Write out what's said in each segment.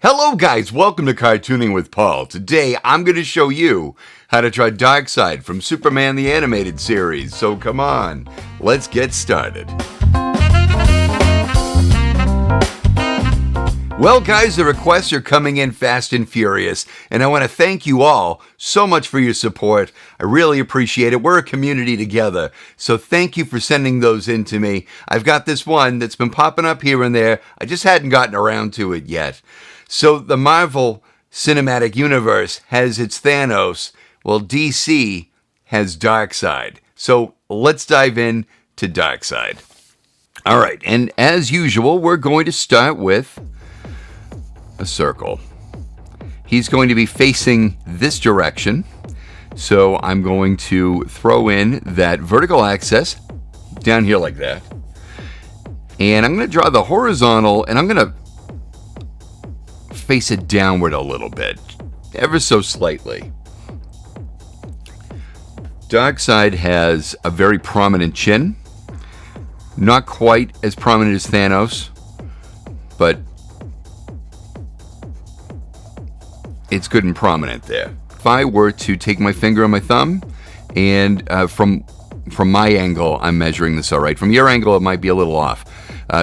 Hello guys, welcome to Cartooning with Paul. Today I'm going to show you how to draw Darkseid from Superman the Animated Series. So come on, let's get started. Well guys, the requests are coming in fast and furious, and I want to thank you all so much for your support. I really appreciate it. We're a community together, so thank you for sending those in to me. I've got this one that's been popping up here and there. I just hadn't gotten around to it yet. So the Marvel Cinematic Universe has its Thanos. Well, DC has Darkseid. So let's dive in to Darkseid. All right, and as usual, we're going to start with a circle. He's going to be facing this direction. So I'm going to throw in that vertical axis down here like that. And I'm going to draw the horizontal, and I'm going to face it downward a little bit, ever so slightly. Darkseid has a very prominent chin, not quite as prominent as Thanos, but it's good and prominent there. If I were to take my finger on my thumb, and from my angle, I'm measuring this all right. From your angle, it might be a little off.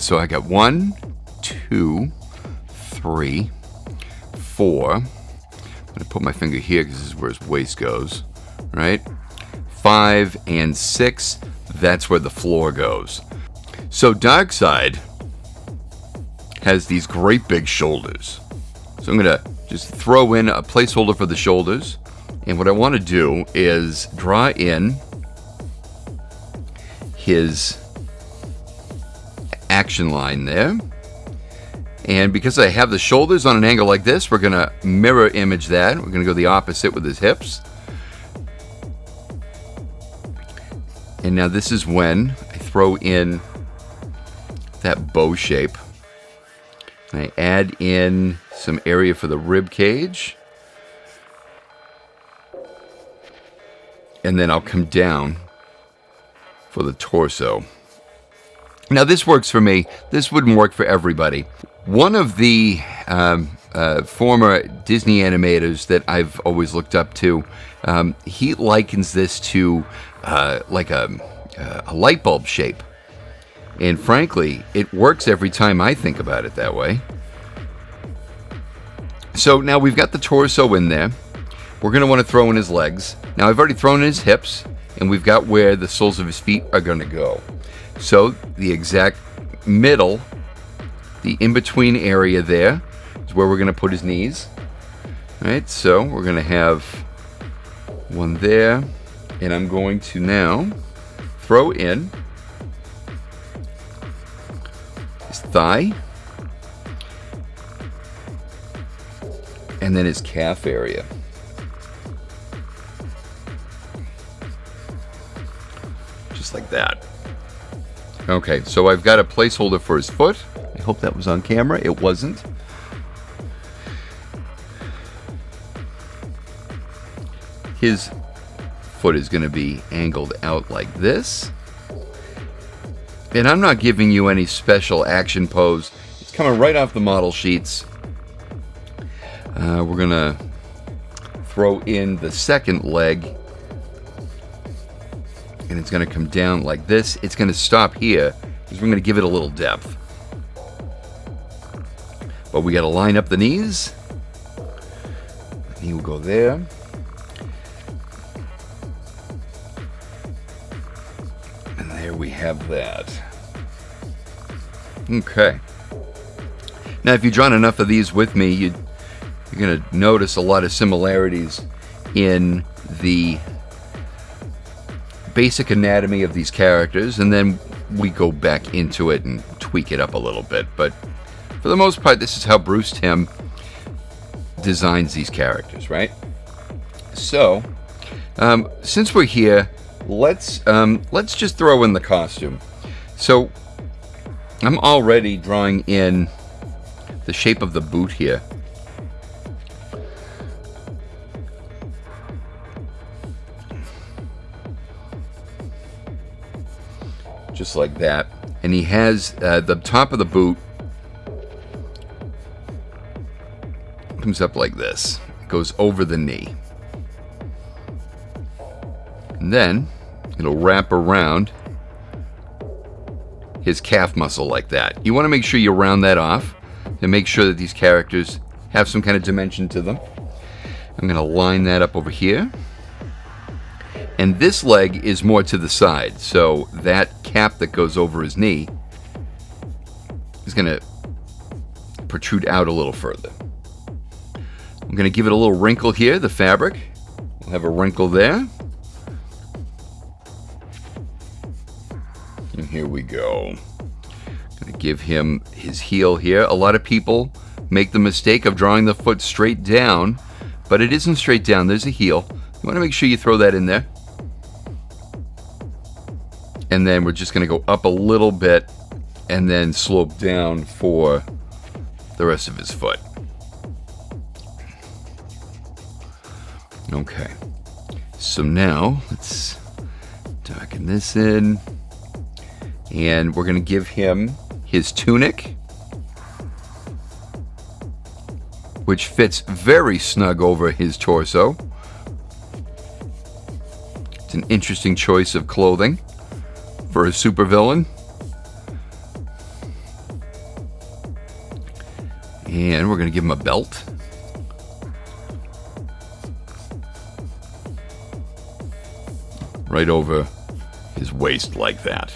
So I got 1, 2, 3, 4. I'm going to put my finger here because this is where his waist goes, right? 5 and 6, that's where the floor goes. So Darkseid has these great big shoulders. So I'm going to just throw in a placeholder for the shoulders. And what I want to do is draw in his action line there. And because I have the shoulders on an angle like this, we're going to mirror image that. We're going to go the opposite with his hips. And now this is when I throw in that bow shape. And I add in some area for the rib cage. And then I'll come down for the torso. Now this works for me. This wouldn't work for everybody. One of the former Disney animators that I've always looked up to, he likens this to like a light bulb shape. And frankly, it works every time I think about it that way. So now we've got the torso in there. We're going to want to throw in his legs. Now I've already thrown in his hips, and we've got where the soles of his feet are going to go. So the exact middle, the in-between area there, is where we're going to put his knees. All right, so we're going to have one there, and I'm going to now throw in his thigh, and then his calf area. Just like that. Okay, so I've got a placeholder for his foot. I hope that was on camera. It wasn't. His foot is going to be angled out like this. And I'm not giving you any special action pose. It's coming right off the model sheets. We're going to throw in the second leg. And it's going to come down like this. It's going to stop here because we're going to give it a little depth. But we got to line up the knees. The knee will go there. And there we have that. Okay. Now, if you've drawn enough of these with me, you're going to notice a lot of similarities in the basic anatomy of these characters, and then we go back into it and tweak it up a little bit. But for the most part, this is how Bruce Timm designs these characters, right? So, since we're here, let's just throw in the costume. So, I'm already drawing in the shape of the boot here. Just like that. And he has the top of the boot comes up like this. It goes over the knee. And then it'll wrap around his calf muscle like that. You want to make sure you round that off to make sure that these characters have some kind of dimension to them. I'm going to line that up over here. And this leg is more to the side, so that cap that goes over his knee is going to protrude out a little further. I'm going to give it a little wrinkle here, the fabric. We'll have a wrinkle there. And here we go. I'm going to give him his heel here. A lot of people make the mistake of drawing the foot straight down, but it isn't straight down. There's a heel. You want to make sure you throw that in there. And then we're just going to go up a little bit and then slope down for the rest of his foot. Okay. So now let's darken this in. And we're going to give him his tunic, which fits very snug over his torso. It's an interesting choice of clothing for a supervillain. And we're going to give him a belt. Right over his waist like that.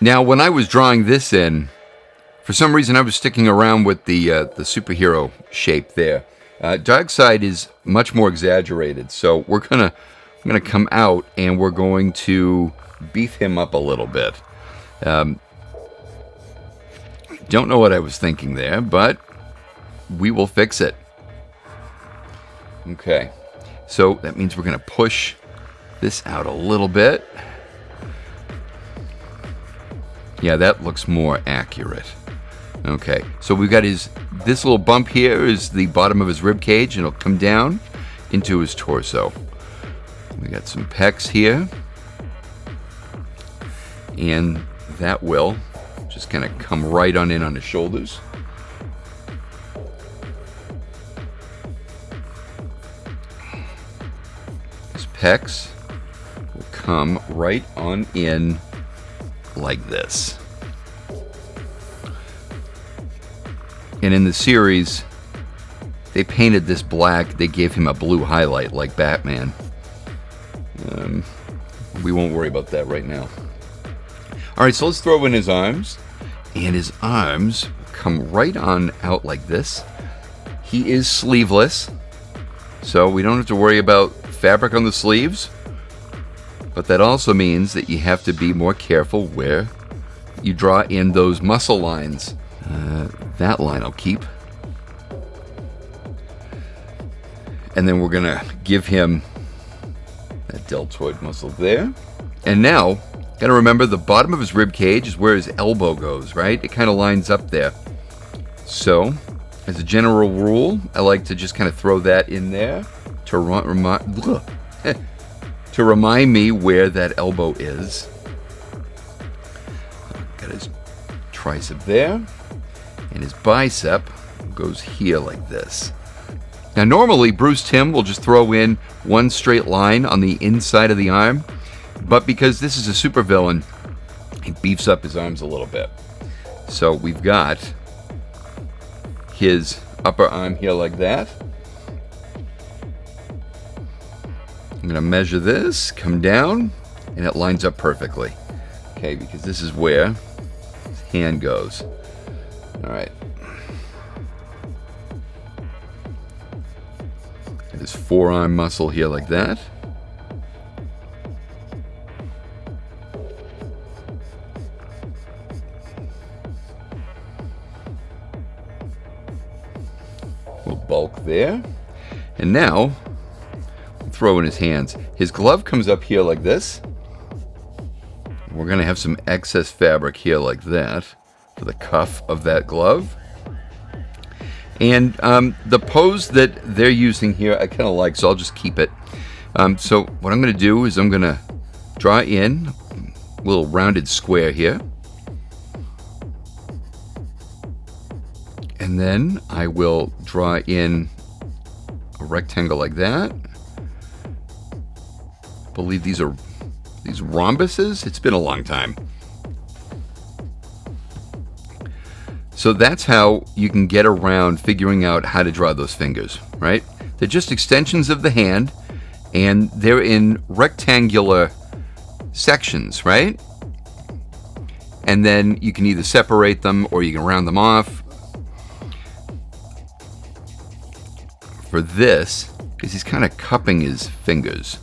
Now, when I was drawing this in, for some reason I was sticking around with the superhero shape there. Darkseid is much more exaggerated, so we're gonna come out and we're going to beef him up a little bit. Don't know what I was thinking there, but we will fix it. Okay, so that means we're gonna push this out a little bit. Yeah, that looks more accurate. Okay, so we've got this little bump here is the bottom of his rib cage, and it'll come down into his torso. We got some pecs here, and that will just kind of come right on in on his shoulders. His pecs will come right on in like this. And in the series, they painted this black. They gave him a blue highlight like Batman. We won't worry about that right now. All right, so let's throw in his arms. And his arms come right on out like this. He is sleeveless, so we don't have to worry about fabric on the sleeves. But that also means that you have to be more careful where you draw in those muscle lines. That line I'll keep. And then we're going to give him that deltoid muscle there. And now, got to remember the bottom of his rib cage is where his elbow goes, right? It kind of lines up there. So, as a general rule, I like to just kind of throw that in there to remind me where that elbow is. Got his tricep there. And his bicep goes here like this. Now normally Bruce Timm will just throw in one straight line on the inside of the arm, but because this is a supervillain, he beefs up his arms a little bit. So we've got his upper arm here like that. I'm going to measure this, come down, and it lines up perfectly. Okay, because this is where his hand goes. All right. And his forearm muscle here like that. Little bulk there. And now, we'll throw in his hands. His glove comes up here like this. We're going to have some excess fabric here like that for the cuff of that glove. And the pose that they're using here I kind of like, so I'll just keep it. So what I'm going to do is I'm going to draw in a little rounded square here. And then I will draw in a rectangle like that. I believe these are these rhombuses. It's been a long time. So that's how you can get around figuring out how to draw those fingers, right? They're just extensions of the hand, and they're in rectangular sections, right? And then you can either separate them or you can round them off. For this, because he's kind of cupping his fingers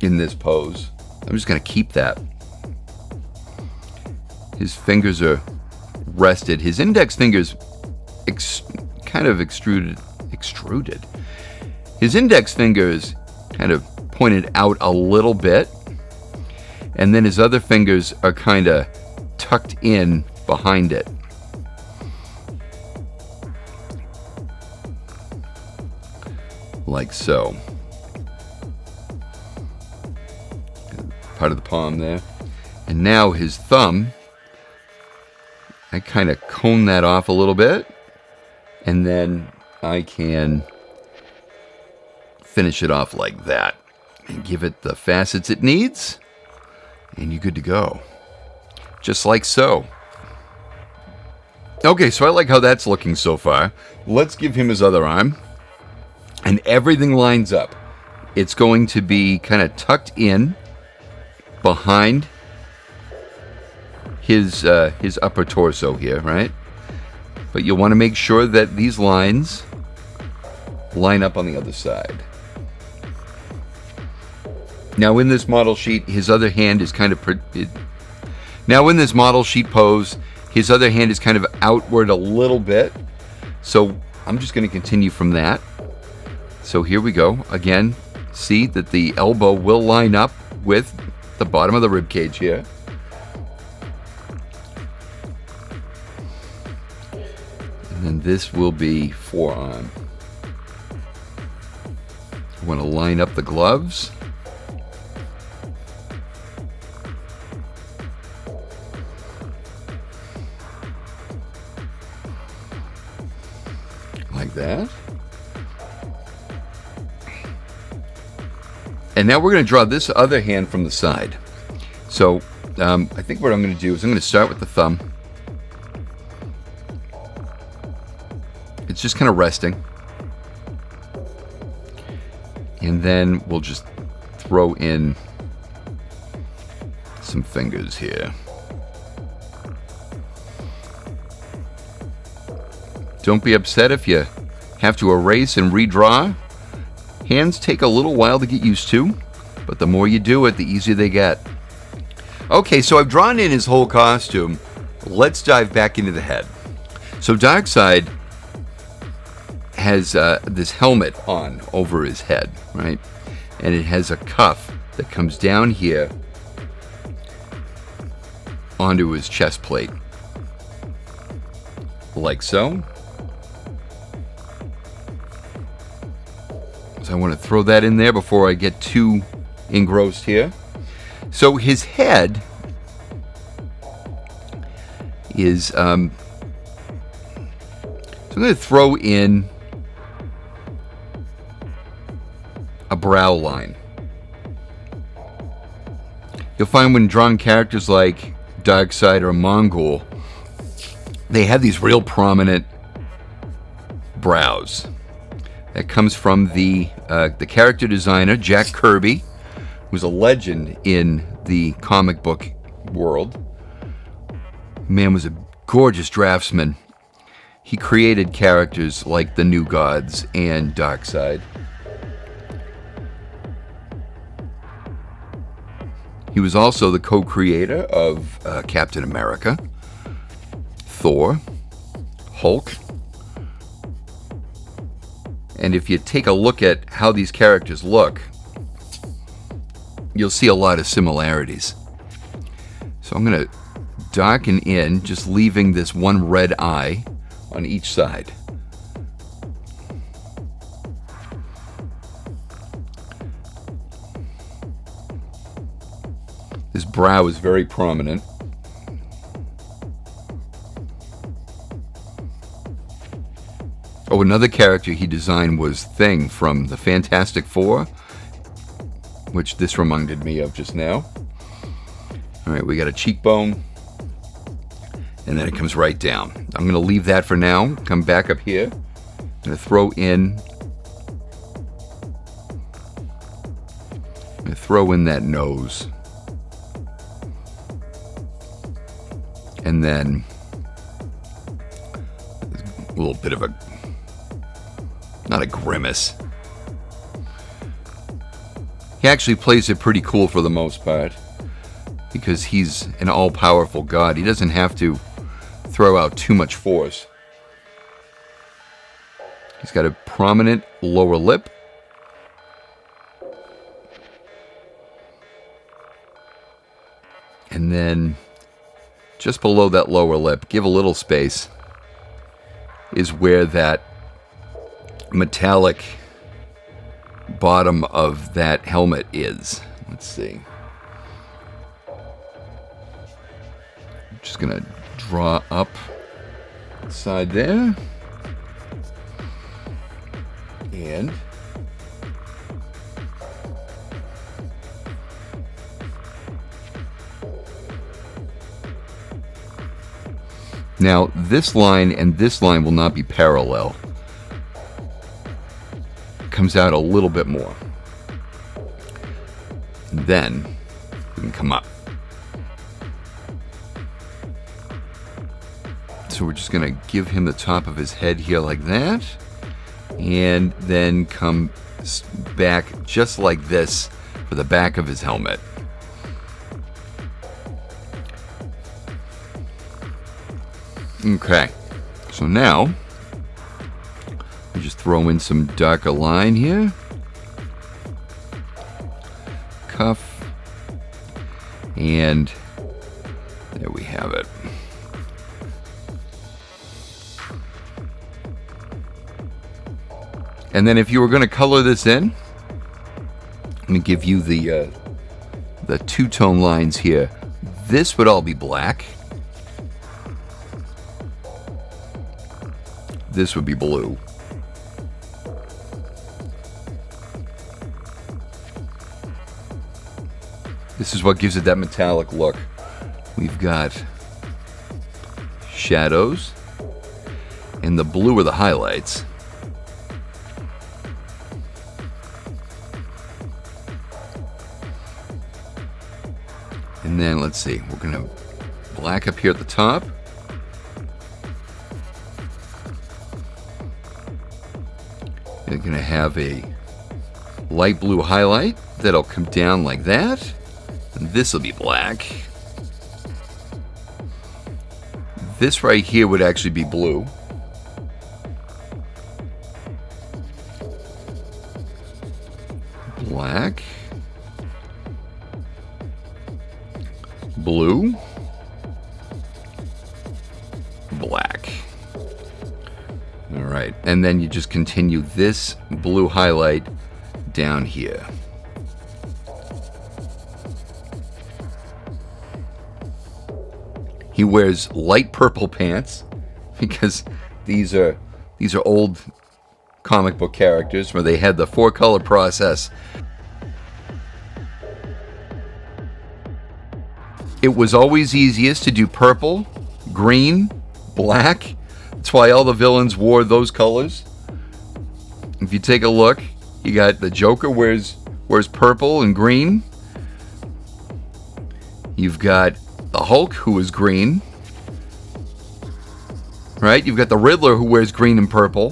in this pose, I'm just going to keep that. His fingers are rested. His index fingers kind of extruded. His index fingers kind of pointed out a little bit, and then his other fingers are kind of tucked in behind it. Like so. Part of the palm there. And now his thumb, I kind of cone that off a little bit, and then I can finish it off like that and give it the facets it needs, and you're good to go. Just like so. Okay, so I like how that's looking so far. Let's give him his other arm, and everything lines up. It's going to be kind of tucked in behind his upper torso here, right? But you'll want to make sure that these lines line up on the other side. Now in this model sheet, his other hand is kind of... Now in this model sheet pose, his other hand is kind of outward a little bit. So I'm just going to continue from that. So here we go. Again, see that the elbow will line up with the bottom of the rib cage here. And then this will be forearm. I want to line up the gloves. Like that. And now we're going to draw this other hand from the side. So I think what I'm going to do is I'm going to start with the thumb. It's just kind of resting. And then we'll just throw in some fingers here. Don't be upset if you have to erase and redraw. Hands take a little while to get used to, but the more you do it, the easier they get. Okay, so I've drawn in his whole costume. Let's dive back into the head. So Darkseid has this helmet on over his head, right? And it has a cuff that comes down here onto his chest plate. Like so. So I want to throw that in there before I get too engrossed here. So his head is, so I'm going to throw in a brow line. You'll find when drawing characters like Darkseid or Mongol, they have these real prominent brows. That comes from the character designer, Jack Kirby, who's a legend in the comic book world. Man was a gorgeous draftsman. He created characters like the New Gods and Darkseid. He was also the co-creator of Captain America, Thor, Hulk. And if you take a look at how these characters look, you'll see a lot of similarities. So I'm going to darken in, just leaving this one red eye on each side. His brow is very prominent. Oh, another character he designed was Thing from the Fantastic Four, which this reminded me of just now. All right, we got a cheekbone, and then it comes right down. I'm going to leave that for now. Come back up here. I'm going to throw in that nose. And then a little bit of a, not a grimace. He actually plays it pretty cool for the most part, because he's an all-powerful god. He doesn't have to throw out too much force. He's got a prominent lower lip. And then just below that lower lip, give a little space, is where that metallic bottom of that helmet is. Let's see. I'm just going to draw up the side there. And now, this line and this line will not be parallel. It comes out a little bit more. And then we can come up. So we're just going to give him the top of his head here like that. And then come back just like this for the back of his helmet. Okay, so now we just throw in some darker line here. Cuff. And there we have it. And then if you were going to color this in, let me give you the two-tone lines here. This would all be black. This would be blue. This is what gives it that metallic look. We've got shadows, and the blue are the highlights. And then let's see, we're going to black up here at the top. You're going to have a light blue highlight that'll come down like that. And this will be black. This right here would actually be blue. Black. Blue. Black. All right, and then you just continue this blue highlight down here. He wears light purple pants because these are old comic book characters where they had the 4-color process. It was always easiest to do purple, green, black. That's why all the villains wore those colors. If you take a look, you got the Joker wears purple and green. You've got the Hulk, who is green. Right? You've got the Riddler, who wears green and purple.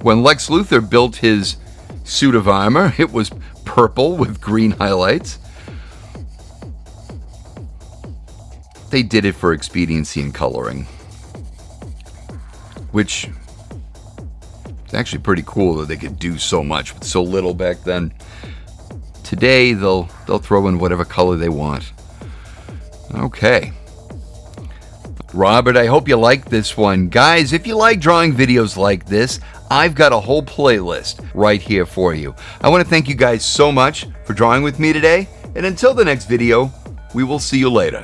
When Lex Luthor built his suit of armor, it was purple with green highlights. They did it for expediency and coloring, which is actually pretty cool that they could do so much with so little back then. Today, they'll throw in whatever color they want. Okay. Robert, I hope you liked this one. Guys, if you like drawing videos like this, I've got a whole playlist right here for you. I want to thank you guys so much for drawing with me today, and until the next video, we will see you later.